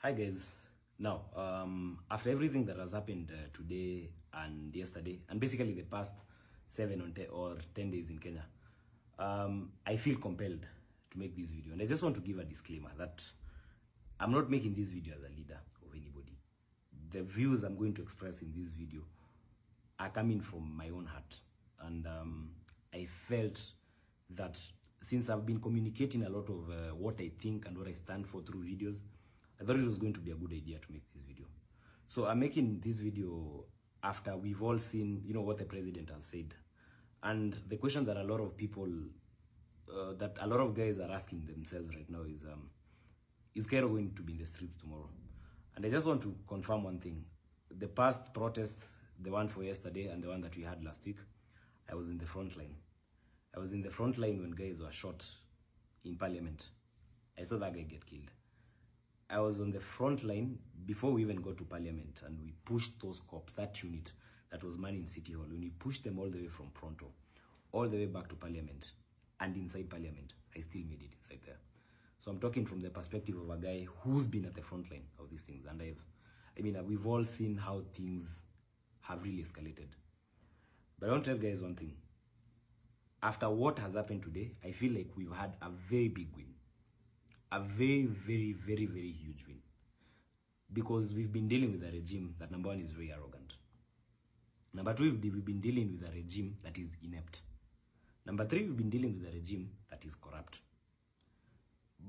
Hi guys. Now, after everything that has happened today and yesterday, and basically the past 7 or 10 days in Kenya, I feel compelled to make this video. And I just want to give a disclaimer that I'm not making this video as a leader of anybody. The views I'm going to express in this video are coming from my own heart. And I felt that since I've been communicating a lot of what I think and what I stand for through videos, I thought it was going to be a good idea to make this video. So I'm making this video after we've all seen, what the president has said. And the question that a lot of people, that a lot of guys are asking themselves right now is KAIRO going to be in the streets tomorrow? And I just want to confirm one thing. The past protest, the one for yesterday and the one that we had last week, I was in the front line. I was in the front line when guys were shot in parliament. I saw that guy get killed. I was on the front line before we even got to parliament, and we pushed those cops, that unit that was manning City Hall, when we pushed them all the way from Pronto, all the way back to parliament, and inside parliament, I still made it inside there. So I'm talking from the perspective of a guy who's been at the front line of these things, and we've all seen how things have really escalated. But I want to tell guys one thing. After what has happened today, I feel like we've had a very big win. A very, very, very, very huge win. Because we've been dealing with a regime that, number one, is very arrogant. Number two, we've been dealing with a regime that is inept. Number three, we've been dealing with a regime that is corrupt.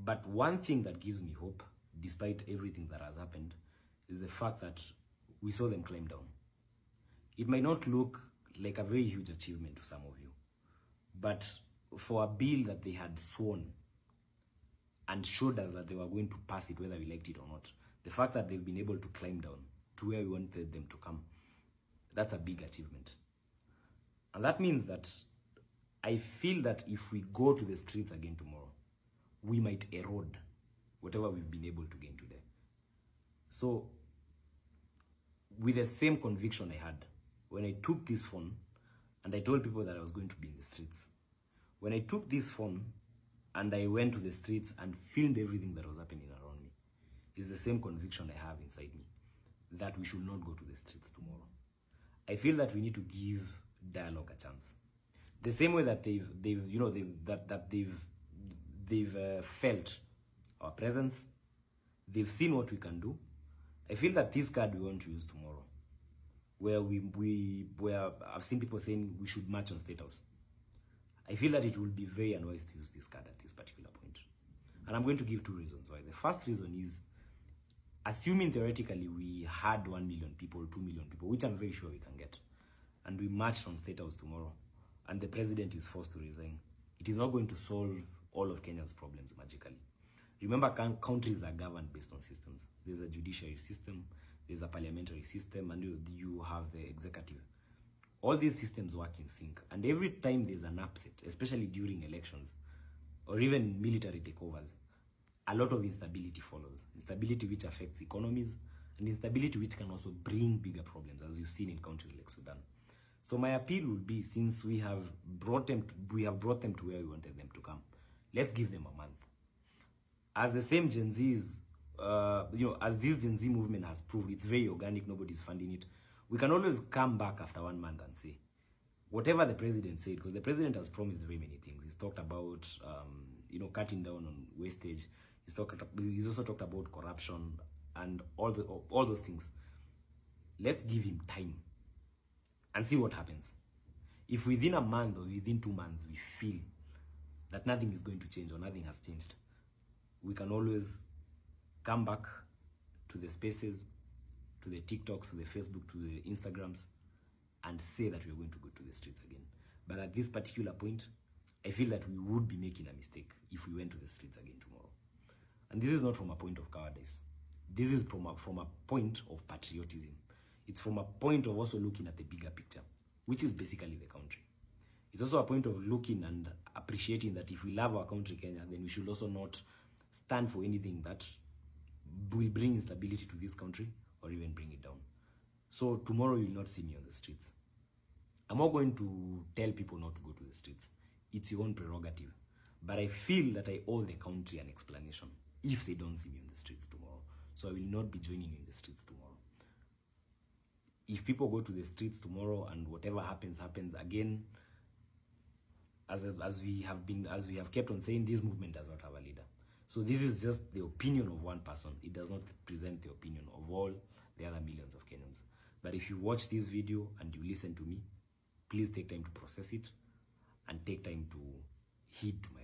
But one thing that gives me hope, despite everything that has happened, is the fact that we saw them climb down. It might not look like a very huge achievement to some of you, but for a bill that they had sworn and showed us that they were going to pass it whether we liked it or not, the fact that they've been able to climb down to where we wanted them to come, that's a big achievement. And that means that I feel that if we go to the streets again tomorrow, we might erode whatever we've been able to gain today. So, with the same conviction I had when I took this phone and I told people that I was going to be in the streets, when I took this phone and I went to the streets and filmed everything that was happening around me, is the same conviction I have inside me, that we should not go to the streets tomorrow. I feel that we need to give dialogue a chance. The same way that they've felt our presence, they've seen what we can do. I feel that this card we want to use tomorrow, where I've seen people saying we should march on State House. I feel that it will be very unwise to use this card at this particular point. And I'm going to give two reasons why. The first reason is, assuming theoretically we had 1 million people, 2 million people, which I'm very sure we can get, and we march on State House tomorrow, and the president is forced to resign, it is not going to solve all of Kenya's problems magically. Remember, countries are governed based on systems. There's a judiciary system, there's a parliamentary system, and you have the executive. All these systems work in sync, and every time there's an upset, especially during elections or even military takeovers, a lot of instability follows. Instability which affects economies, and instability which can also bring bigger problems, as you've seen in countries like Sudan. So my appeal would be, since we have brought them to where we wanted them to come, let's give them a month. As the same Gen Zs, as this Gen Z movement has proved, it's very organic, nobody's funding it. We can always come back after 1 month and say, whatever the president said, because the president has promised very many things. He's talked about, cutting down on wastage. He's also talked about corruption and all those things. Let's give him time and see what happens. If within a month or within 2 months we feel that nothing is going to change or nothing has changed, we can always come back to the spaces, to the TikToks, to the Facebook, to the Instagrams, and say that we're going to go to the streets again. But at this particular point, I feel that we would be making a mistake if we went to the streets again tomorrow. And this is not from a point of cowardice. This is from a point of patriotism. It's from a point of also looking at the bigger picture, which is basically the country. It's also a point of looking and appreciating that if we love our country, Kenya, then we should also not stand for anything that will bring instability to this country or even bring it down. So tomorrow you will not see me on the streets. I'm not going to tell people not to go to the streets. It's your own prerogative. But I feel that I owe the country an explanation if they don't see me on the streets tomorrow. So So I will not be joining you in the streets tomorrow. If people go to the streets tomorrow and whatever happens again, as we have kept on saying, this movement does not have a leader. So this is just the opinion of one person. It does not present the opinion of all the other millions of Kenyans. But if you watch this video and you listen to me, please take time to process it and take time to heed to my